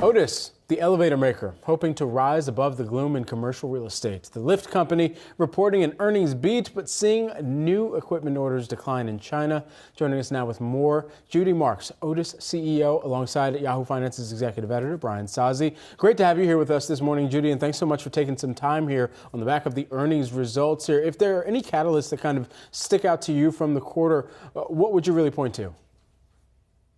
Otis, the elevator maker, hoping to rise above the gloom in commercial real estate. The lift company reporting an earnings beat, but seeing new equipment orders decline in China. Joining us now with more, Judy Marks, Otis CEO, alongside Yahoo Finance's executive editor, Brian Sozzi. Great to have you here with us this morning, Judy, and thanks so much for taking some time here on the back of the earnings results here. If there are any catalysts that kind of stick out to you from the quarter, what would you really point to?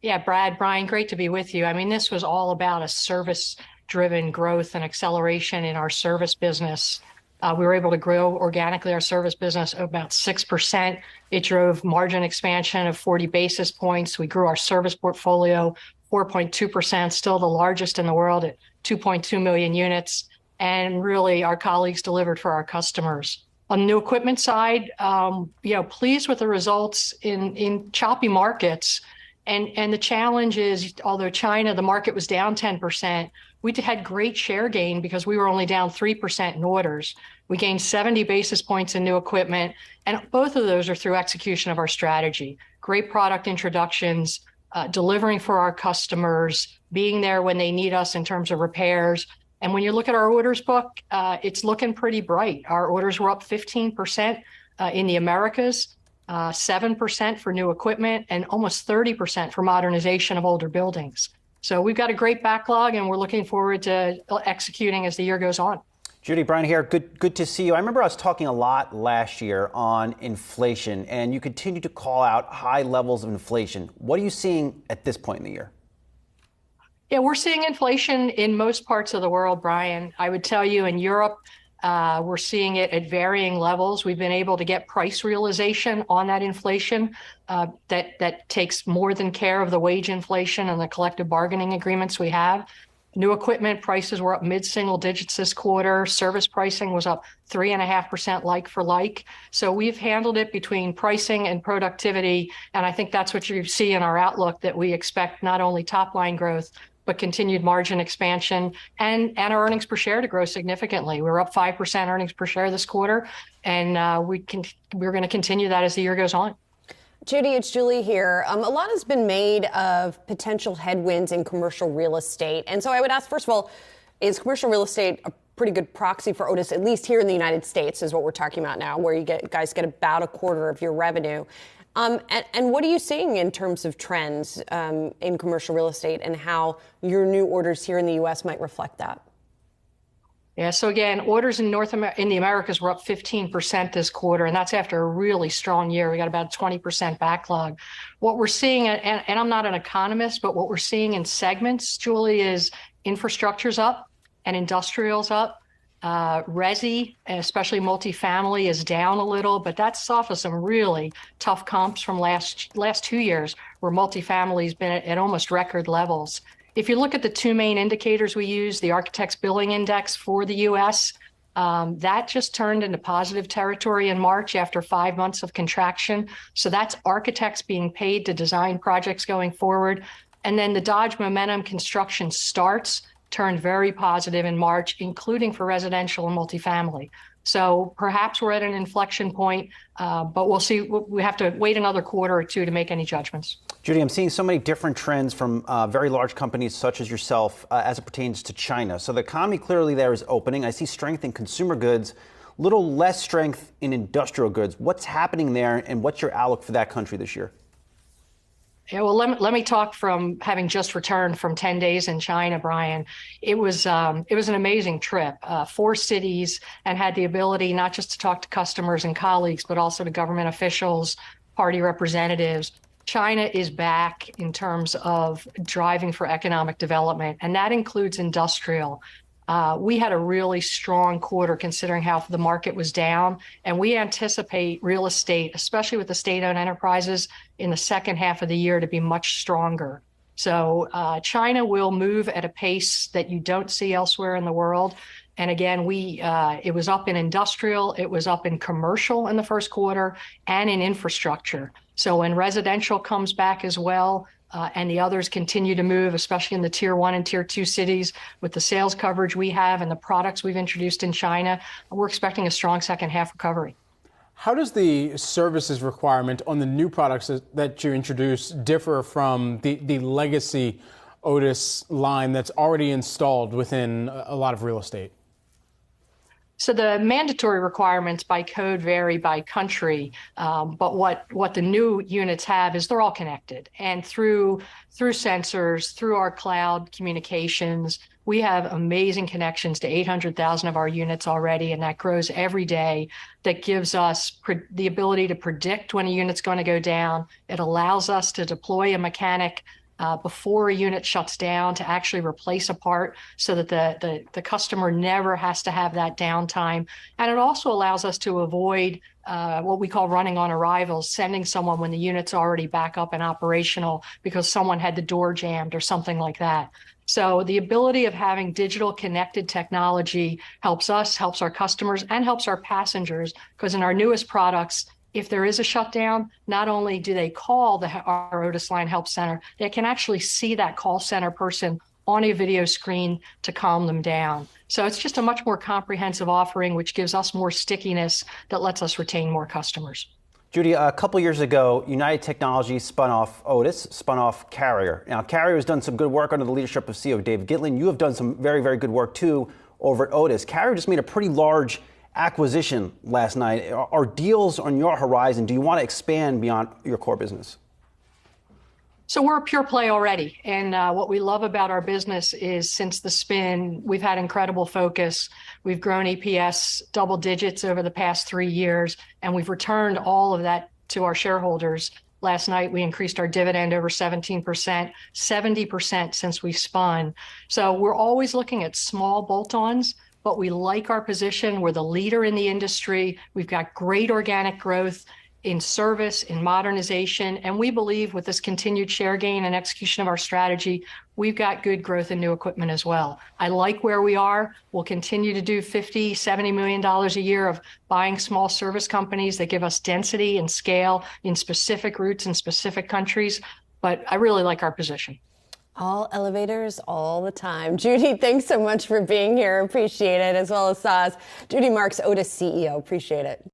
Yeah, Brian, great to be with you. I mean, this was all about a service-driven growth and acceleration in our service business. We were able to grow organically our service business about 6%. It drove margin expansion of 40 basis points. We grew our service portfolio 4.2%, still the largest in the world at 2.2 million units. And really, our colleagues delivered for our customers. On the new equipment side, pleased with the results in choppy markets. And the challenge is, although China, the market was down 10%, we had great share gain because we were only down 3% in orders. We gained 70 basis points in new equipment, and both of those are through execution of our strategy. Great product introductions, delivering for our customers, being there when they need us in terms of repairs. And when you look at our orders book, it's looking pretty bright. Our orders were up 15% in the Americas. 7% for new equipment, and almost 30% for modernization of older buildings. So we've got a great backlog, and we're looking forward to executing as the year goes on. Judy, Brian here. Good to see you. I remember I was talking a lot last year on inflation, and you continue to call out high levels of inflation. What are you seeing at this point in the year? Yeah, we're seeing inflation in most parts of the world, Brian. I would tell you in Europe, we're seeing it at varying levels. We've been able to get price realization on that inflation that takes more than care of the wage inflation and the collective bargaining agreements we have. New equipment prices were up mid-single digits this quarter. Service pricing was up 3.5% like for like. So we've handled it between pricing and productivity. And I think that's what you see in our outlook, that we expect not only top line growth, but continued margin expansion and our earnings per share to grow significantly. We're up 5% earnings per share this quarter, and we're going to continue that as the year goes on. Judy, it's Julie here. A lot has been made of potential headwinds in commercial real estate. And so I would ask, first of all, is commercial real estate a pretty good proxy for Otis, at least here in the United States, is what we're talking about now, where you guys get about a quarter of your revenue? And what are you seeing in terms of trends in commercial real estate and how your new orders here in the U.S. might reflect that? Yeah, so again, orders in the Americas were up 15% this quarter, and that's after a really strong year. We got about a 20% backlog. What we're seeing, and I'm not an economist, but what we're seeing in segments, Julie, is infrastructure's up and industrial's up. Resi, especially multifamily, is down a little, but that's off of some really tough comps from last 2 years, where multifamily's been at almost record levels. If you look at the two main indicators we use, the Architects Billing Index for the U.S., that just turned into positive territory in March after 5 months of contraction. So that's architects being paid to design projects going forward. And then the Dodge Momentum construction starts turned very positive in March, including for residential and multifamily. So perhaps we're at an inflection point, but we'll see. We have to wait another quarter or two to make any judgments. Judy, I'm seeing so many different trends from very large companies such as yourself as it pertains to China. So the economy clearly there is opening. I see strength in consumer goods, little less strength in industrial goods. What's happening there, and what's your outlook for that country this year? Yeah, well, let me talk from having just returned from 10 days in China, Brian. It was an amazing trip. 4 cities, and had the ability not just to talk to customers and colleagues, but also to government officials, party representatives. China is back in terms of driving for economic development, and that includes industrial. We had a really strong quarter considering how the market was down, and we anticipate real estate, especially with the state-owned enterprises, in the second half of the year to be much stronger. So China will move at a pace that you don't see elsewhere in the world. And again, it was up in industrial, it was up in commercial in the first quarter, and in infrastructure. So when residential comes back as well, and the others continue to move, especially in the tier 1 and tier 2 cities, with the sales coverage we have and the products we've introduced in China, we're expecting a strong second half recovery. How does the services requirement on the new products that you introduce differ from the legacy Otis line that's already installed within a lot of real estate? So the mandatory requirements by code vary by country, but what the new units have is they're all connected, and through sensors, through our cloud communications, we have amazing connections to 800,000 of our units already, and that grows every day. That gives us the ability to predict when a unit's going to go down. It allows us to deploy a mechanic before a unit shuts down to actually replace a part so that the customer never has to have that downtime. And it also allows us to avoid what we call running on arrivals, sending someone when the unit's already back up and operational because someone had the door jammed or something like that. So the ability of having digital connected technology helps us, helps our customers, and helps our passengers, because in our newest products, if there is a shutdown, not only do they call our Otis Line Help Center, they can actually see that call center person on a video screen to calm them down. So it's just a much more comprehensive offering, which gives us more stickiness that lets us retain more customers. Judy, a couple years ago, United Technologies spun off Otis, spun off Carrier. Now, Carrier has done some good work under the leadership of CEO Dave Gitlin. You have done some very, very good work, too, over at Otis. Carrier just made a pretty large acquisition last night. Are deals on your horizon? Do you want to expand beyond your core business? So we're a pure play already. And what we love about our business is since the spin, we've had incredible focus. We've grown EPS double digits over the past 3 years, and we've returned all of that to our shareholders. Last night, we increased our dividend over 17%, 70% since we spun. So we're always looking at small bolt-ons, but we like our position. We're the leader in the industry. We've got great organic growth in service, in modernization, and we believe with this continued share gain and execution of our strategy, we've got good growth in new equipment as well. I like where we are. We'll continue to do $50, $70 million a year of buying small service companies that give us density and scale in specific routes in specific countries, but I really like our position. All elevators all the time. Judy, thanks so much for being here. Appreciate it, as well as Saz. Judy Marks, Otis CEO. Appreciate it.